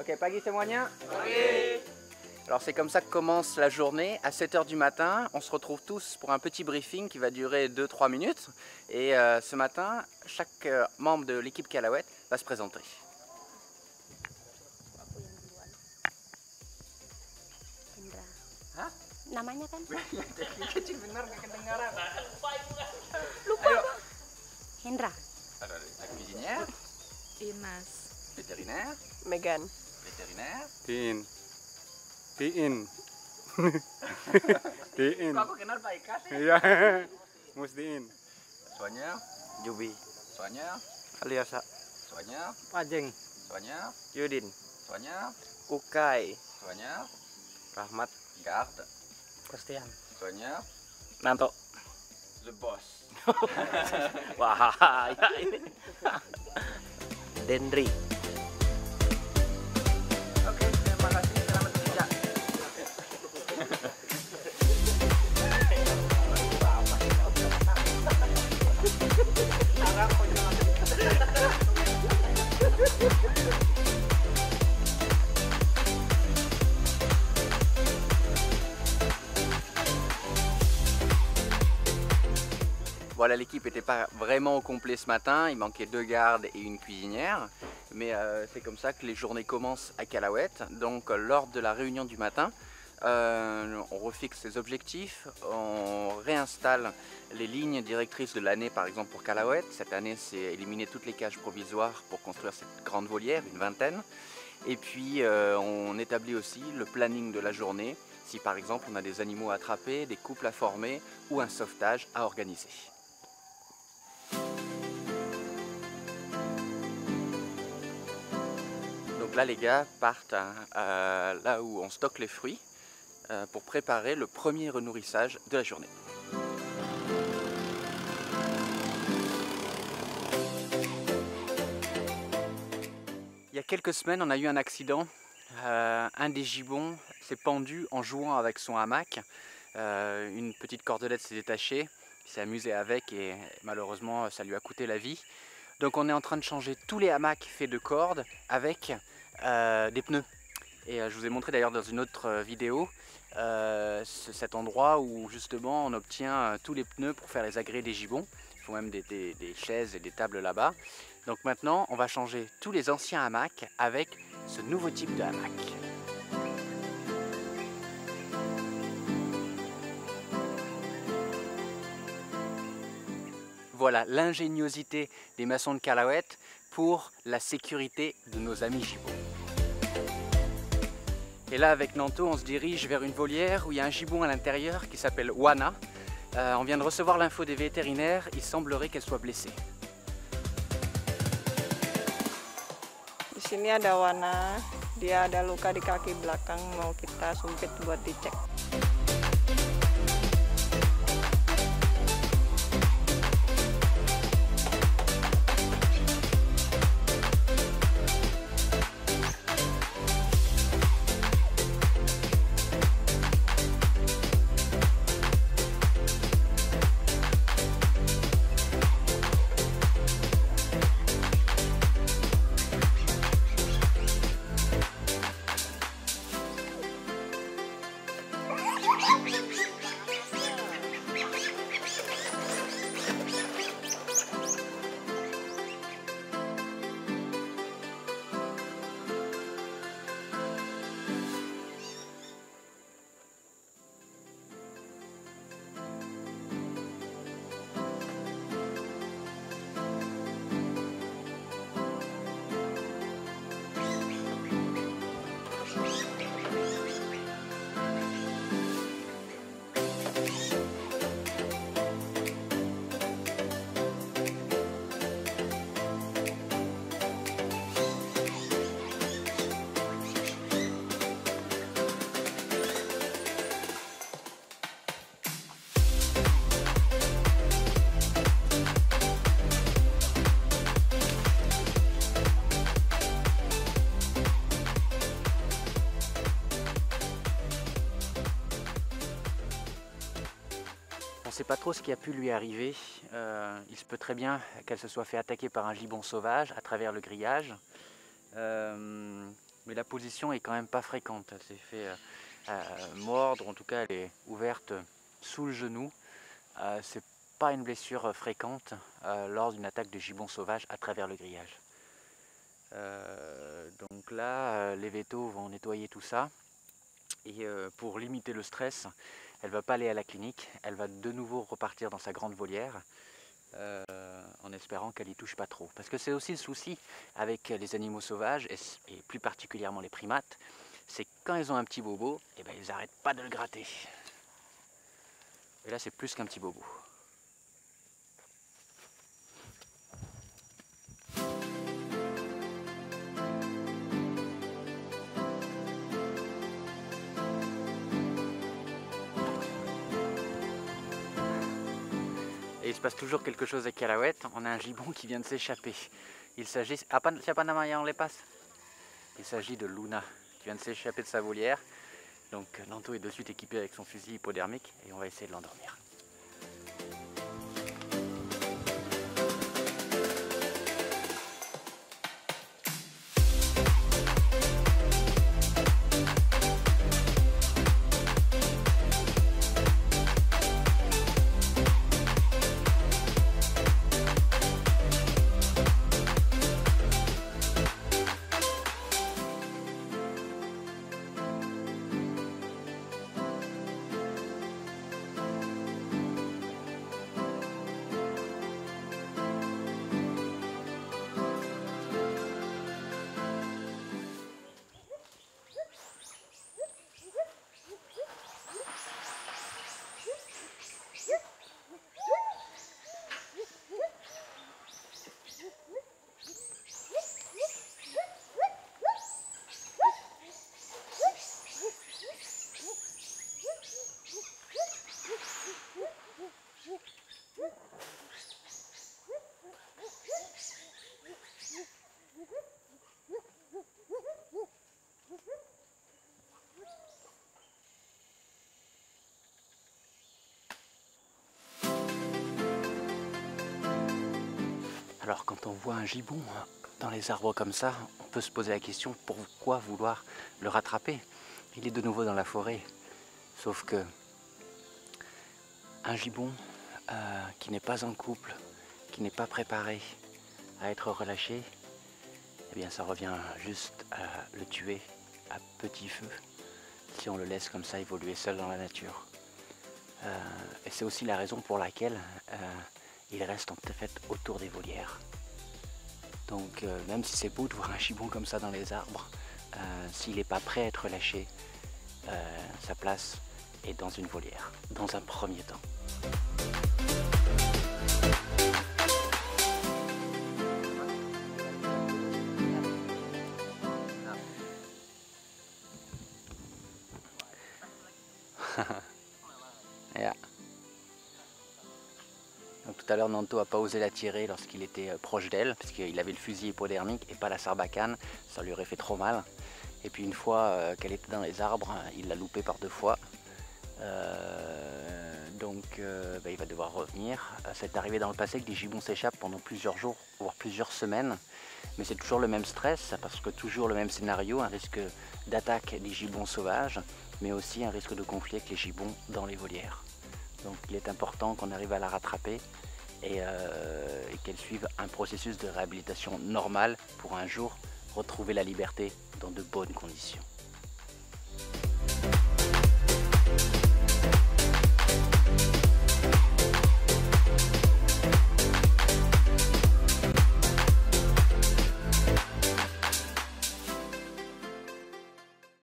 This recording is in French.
Ok, pagi semuanya. Pagi. Alors c'est comme ça que commence la journée. À 7 h du matin, on se retrouve tous pour un petit briefing qui va durer 2-3 minutes. Et ce matin, chaque membre de l'équipe Callawet va se présenter. Hendra. Hah? Namanya kan? Kecil benar gak kedengaran. Lupa Ayo. Bang. Hendra. Ada cuisinière, Inas. vétérinaire, Megan. vétérinaire. Tiin. Tiin. Kok aku kenal Pak Ika sih? Iya. Mustiin. Soalnya, Jubi, soalnya, Aliasa, soalnya, Pajeng, soalnya, Yudin, soalnya, Ukai, soalnya, Rahmat, Garde, Christian, soalnya, Nanto. the boss. Wah, ya ini. Dendri. Oke, terima kasih. Selamat bekerja. Voilà, l'équipe n'était pas vraiment au complet ce matin, il manquait 2 gardes et une cuisinière, mais c'est comme ça que les journées commencent à Callawet. Donc lors de la réunion du matin, on refixe les objectifs, on réinstalle les lignes directrices de l'année, par exemple pour Callawet. Cette année, c'est éliminer toutes les cages provisoires pour construire cette grande volière, une vingtaine. Et puis on établit aussi le planning de la journée, si par exemple on a des animaux à attraper, des couples à former ou un sauvetage à organiser. Donc là les gars partent là où on stocke les fruits pour préparer le premier renourrissage de la journée. Il y a quelques semaines on a eu un accident, un des gibbons s'est pendu en jouant avec son hamac, une petite cordelette s'est détachée, il s'est amusé avec et malheureusement ça lui a coûté la vie. Donc on est en train de changer tous les hamacs faits de cordes avec des pneus. Et je vous ai montré d'ailleurs dans une autre vidéo cet endroit où justement on obtient tous les pneus pour faire les agrès des gibbons. Il faut même des chaises et des tables là-bas. Donc maintenant on va changer tous les anciens hamacs avec ce nouveau type de hamac. Voilà l'ingéniosité des maçons de Callawet pour la sécurité de nos amis gibbons. Et là avec Nanto on se dirige vers une volière où il y a un gibbon à l'intérieur qui s'appelle Wana. On vient de recevoir l'info des vétérinaires, il semblerait qu'elle soit blessée. Di sini ada Wana, dia ada luka di kaki belakang, mau kita sumpit buat dicek. ne sait pas trop ce qui a pu lui arriver. Il se peut très bien qu'elle se soit fait attaquer par un gibbon sauvage à travers le grillage. mais la position est quand même pas fréquente. Elle s'est fait mordre, en tout cas elle est ouverte sous le genou. C'est pas une blessure fréquente lors d'une attaque de gibbon sauvage à travers le grillage. Donc là, les vétos vont nettoyer tout ça. Et pour limiter le stress, elle va pas aller à la clinique, elle va de nouveau repartir dans sa grande volière en espérant qu'elle y touche pas trop. Parce que c'est aussi le souci avec les animaux sauvages, et plus particulièrement les primates, c'est que quand ils ont un petit bobo, et ben ils n'arrêtent pas de le gratter. Et là c'est plus qu'un petit bobo. Et il se passe toujours quelque chose avec Cacahuète. On a un gibbon qui vient de s'échapper. Il s'agit... Il s'agit de Luna qui vient de s'échapper de sa volière. Donc Nanto est de suite équipé avec son fusil hypodermique et on va essayer de l'endormir. Alors quand on voit un gibbon dans les arbres comme ça, on peut se poser la question pourquoi vouloir le rattraper? Il est de nouveau dans la forêt, sauf que un gibbon qui n'est pas en couple, qui n'est pas préparé à être relâché, eh bien ça revient juste à le tuer à petit feu si on le laisse comme ça évoluer seul dans la nature. Et c'est aussi la raison pour laquelle il reste en fait autour des volières. Donc même si c'est beau de voir un gibbon comme ça dans les arbres, s'il n'est pas prêt à être lâché, sa place est dans une volière, dans un premier temps. Yeah. Donc, tout à l'heure, Nanto n'a pas osé la tirer lorsqu'il était proche d'elle, parce qu'il avait le fusil hypodermique et pas la sarbacane, ça lui aurait fait trop mal. Et puis une fois qu'elle était dans les arbres, il l'a loupée par 2 fois. Il va devoir revenir. C'est arrivé dans le passé que des gibbons s'échappent pendant plusieurs jours, voire plusieurs semaines. Mais c'est toujours le même stress, parce que toujours le même scénario, un risque d'attaque des gibbons sauvages, mais aussi un risque de conflit avec les gibbons dans les volières. Donc il est important qu'on arrive à la rattraper et qu'elle suive un processus de réhabilitation normal pour un jour retrouver la liberté dans de bonnes conditions.